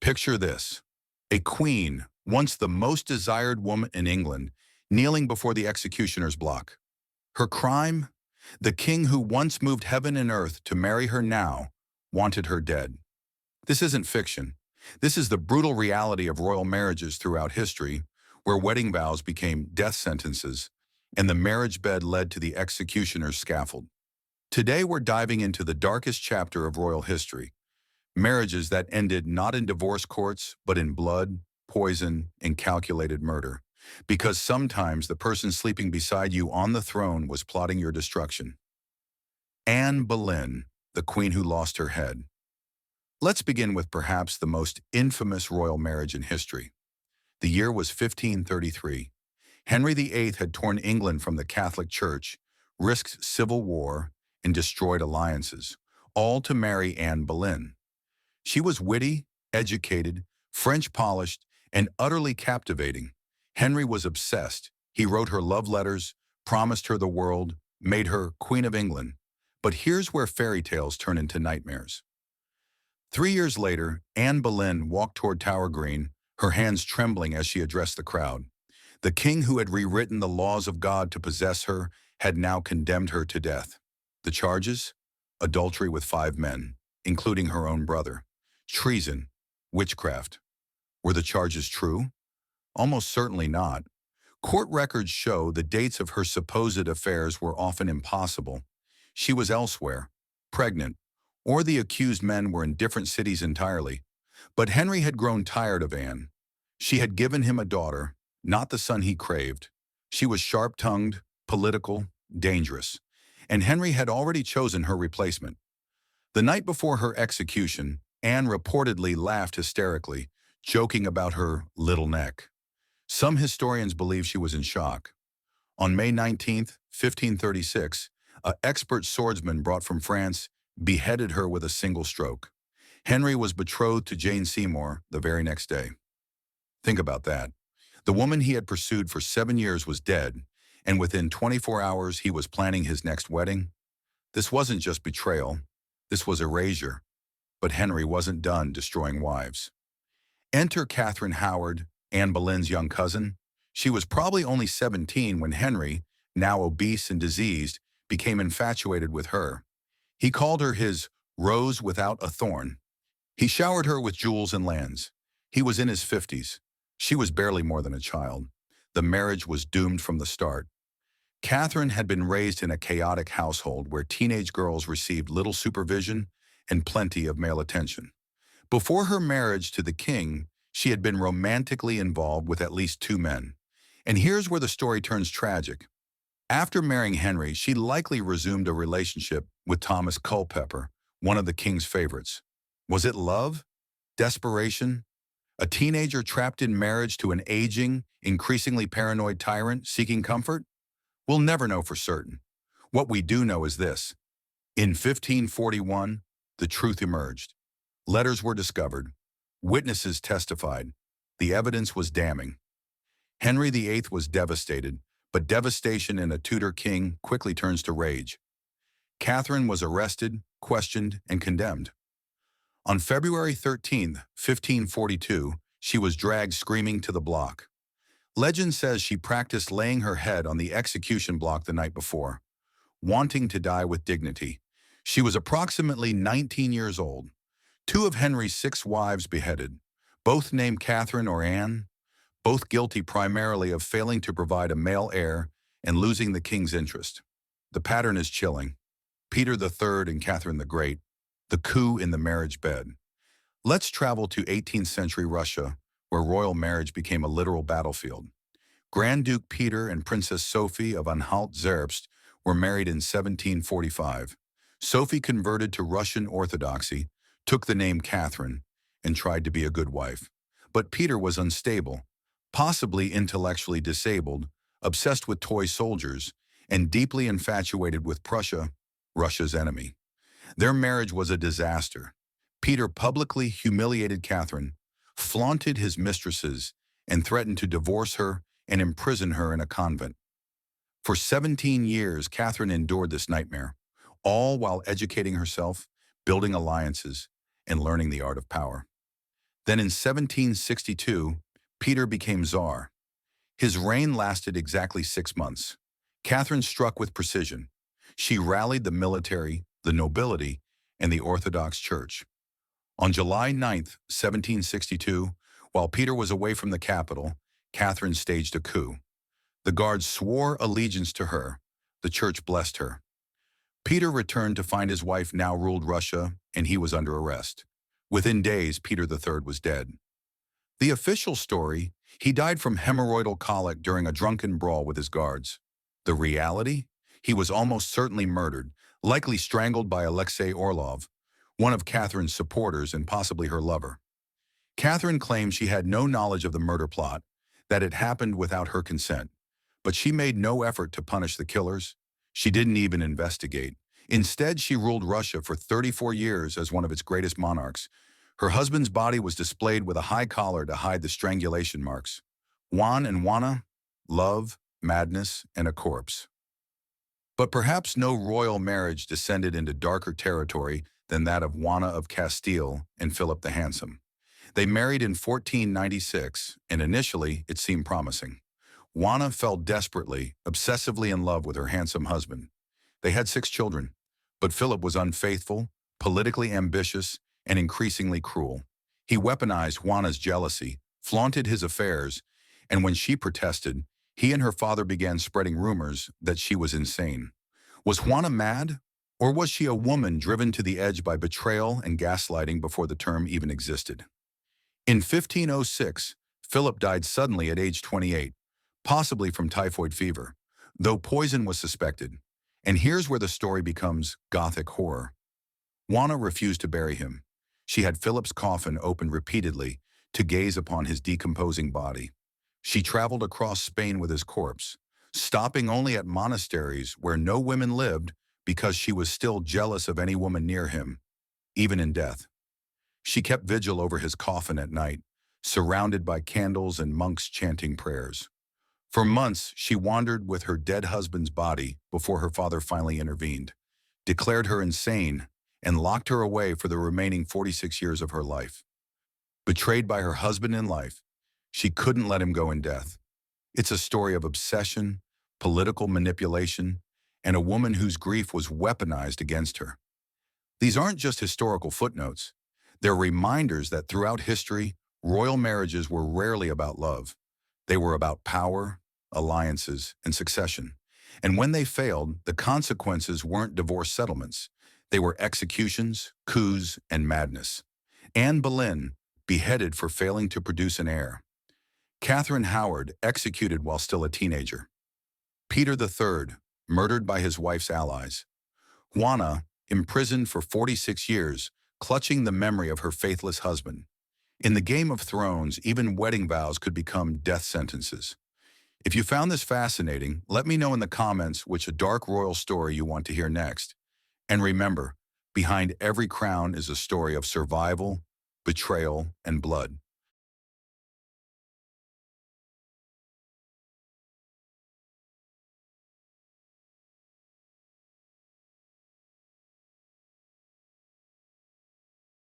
Picture this: a queen, once the most desired woman in England, kneeling before the executioner's block. Her crime? The king who once moved heaven and earth to marry her now wanted her dead. This isn't fiction. This is the brutal reality of royal marriages throughout history, where wedding vows became death sentences and the marriage bed led to the executioner's scaffold. Today we're diving into the darkest chapter of royal history: marriages that ended not in divorce courts, but in blood, poison, and calculated murder. Because sometimes the person sleeping beside you on the throne was plotting your destruction. Anne Boleyn, the queen who lost her head. Let's begin with perhaps the most infamous royal marriage in history. The year was 1533. Henry VIII had torn England from the Catholic Church, risked civil war, and destroyed alliances, all to marry Anne Boleyn. She was witty, educated, French-polished, and utterly captivating. Henry was obsessed. He wrote her love letters, promised her the world, made her Queen of England. But here's where fairy tales turn into nightmares. 3 years later, Anne Boleyn walked toward Tower Green, her hands trembling as she addressed the crowd. The king who had rewritten the laws of God to possess her had now condemned her to death. The charges? Adultery with 5 men, including her own brother. Treason, witchcraft. Were the charges true? Almost certainly not. Court records show the dates of her supposed affairs were often impossible. She was elsewhere, pregnant, or the accused men were in different cities entirely. But Henry had grown tired of Anne. She had given him a daughter, not the son he craved. She was sharp-tongued, political, dangerous, and Henry had already chosen her replacement. The night before her execution, Anne reportedly laughed hysterically, joking about her little neck. Some historians believe she was in shock. On May 19, 1536, an expert swordsman brought from France beheaded her with a single stroke. Henry was betrothed to Jane Seymour the very next day. Think about that. The woman he had pursued for 7 years was dead, and within 24 hours he was planning his next wedding. This wasn't just betrayal. This was erasure. But Henry wasn't done destroying wives. Enter Catherine Howard, Anne Boleyn's young cousin. She was probably only 17 when Henry, now obese and diseased, became infatuated with her. He called her his rose without a thorn. He showered her with jewels and lands. He was in his 50s. She was barely more than a child. The marriage was doomed from the start. Catherine had been raised in a chaotic household where teenage girls received little supervision and plenty of male attention. Before her marriage to the king, she had been romantically involved with at least 2 men. And here's where the story turns tragic. After marrying Henry, she likely resumed a relationship with Thomas Culpeper, one of the king's favorites. Was it love? Desperation? A teenager trapped in marriage to an aging, increasingly paranoid tyrant seeking comfort? We'll never know for certain. What we do know is this. In 1541, the truth emerged. Letters were discovered. Witnesses testified. The evidence was damning. Henry VIII was devastated, but devastation in a Tudor king quickly turns to rage. Catherine was arrested, questioned, and condemned. On February 13, 1542, she was dragged screaming to the block. Legend says she practiced laying her head on the execution block the night before, wanting to die with dignity. She was approximately 19 years old. 2 of Henry's 6 wives beheaded, both named Catherine or Anne, both guilty primarily of failing to provide a male heir and losing the king's interest. The pattern is chilling. Peter III and Catherine the Great, the coup in the marriage bed. Let's travel to 18th century Russia, where royal marriage became a literal battlefield. Grand Duke Peter and Princess Sophie of Anhalt-Zerbst were married in 1745. Sophie converted to Russian Orthodoxy, took the name Catherine, and tried to be a good wife. But Peter was unstable, possibly intellectually disabled, obsessed with toy soldiers, and deeply infatuated with Prussia, Russia's enemy. Their marriage was a disaster. Peter publicly humiliated Catherine, flaunted his mistresses, and threatened to divorce her and imprison her in a convent. For 17 years, Catherine endured this nightmare, all while educating herself, building alliances, and learning the art of power. Then in 1762, Peter became Tsar. His reign lasted exactly 6 months. Catherine struck with precision. She rallied the military, the nobility, and the Orthodox Church. On July 9th, 1762, while Peter was away from the capital, Catherine staged a coup. The guards swore allegiance to her. The church blessed her. Peter returned to find his wife now ruled Russia, and he was under arrest. Within days, Peter III was dead. The official story, he died from hemorrhoidal colic during a drunken brawl with his guards. The reality? He was almost certainly murdered, likely strangled by Alexei Orlov, one of Catherine's supporters and possibly her lover. Catherine claimed she had no knowledge of the murder plot, that it happened without her consent. But she made no effort to punish the killers. She didn't even investigate. Instead, she ruled Russia for 34 years as one of its greatest monarchs. Her husband's body was displayed with a high collar to hide the strangulation marks. Juan and Juana, love, madness, and a corpse. But perhaps no royal marriage descended into darker territory than that of Juana of Castile and Philip the Handsome. They married in 1496, and initially it seemed promising. Juana fell desperately, obsessively in love with her handsome husband. They had 6 children, but Philip was unfaithful, politically ambitious, and increasingly cruel. He weaponized Juana's jealousy, flaunted his affairs, and when she protested, he and her father began spreading rumors that she was insane. Was Juana mad, or was she a woman driven to the edge by betrayal and gaslighting before the term even existed? In 1506, Philip died suddenly at age 28, possibly from typhoid fever, though poison was suspected. And here's where the story becomes Gothic horror. Juana refused to bury him. She had Philip's coffin opened repeatedly to gaze upon his decomposing body. She traveled across Spain with his corpse, stopping only at monasteries where no women lived because she was still jealous of any woman near him, even in death. She kept vigil over his coffin at night, surrounded by candles and monks chanting prayers. For months, she wandered with her dead husband's body before her father finally intervened, declared her insane, and locked her away for the remaining 46 years of her life. Betrayed by her husband in life, she couldn't let him go in death. It's a story of obsession, political manipulation, and a woman whose grief was weaponized against her. These aren't just historical footnotes. They're reminders that throughout history, royal marriages were rarely about love. They were about power, alliances, and succession. And when they failed, the consequences weren't divorce settlements. They were executions, coups, and madness. Anne Boleyn, beheaded for failing to produce an heir. Catherine Howard, executed while still a teenager. Peter III, murdered by his wife's allies. Juana, imprisoned for 46 years, clutching the memory of her faithless husband. In the Game of Thrones, even wedding vows could become death sentences. If you found this fascinating, let me know in the comments which a dark royal story you want to hear next. And remember, behind every crown is a story of survival, betrayal, and blood.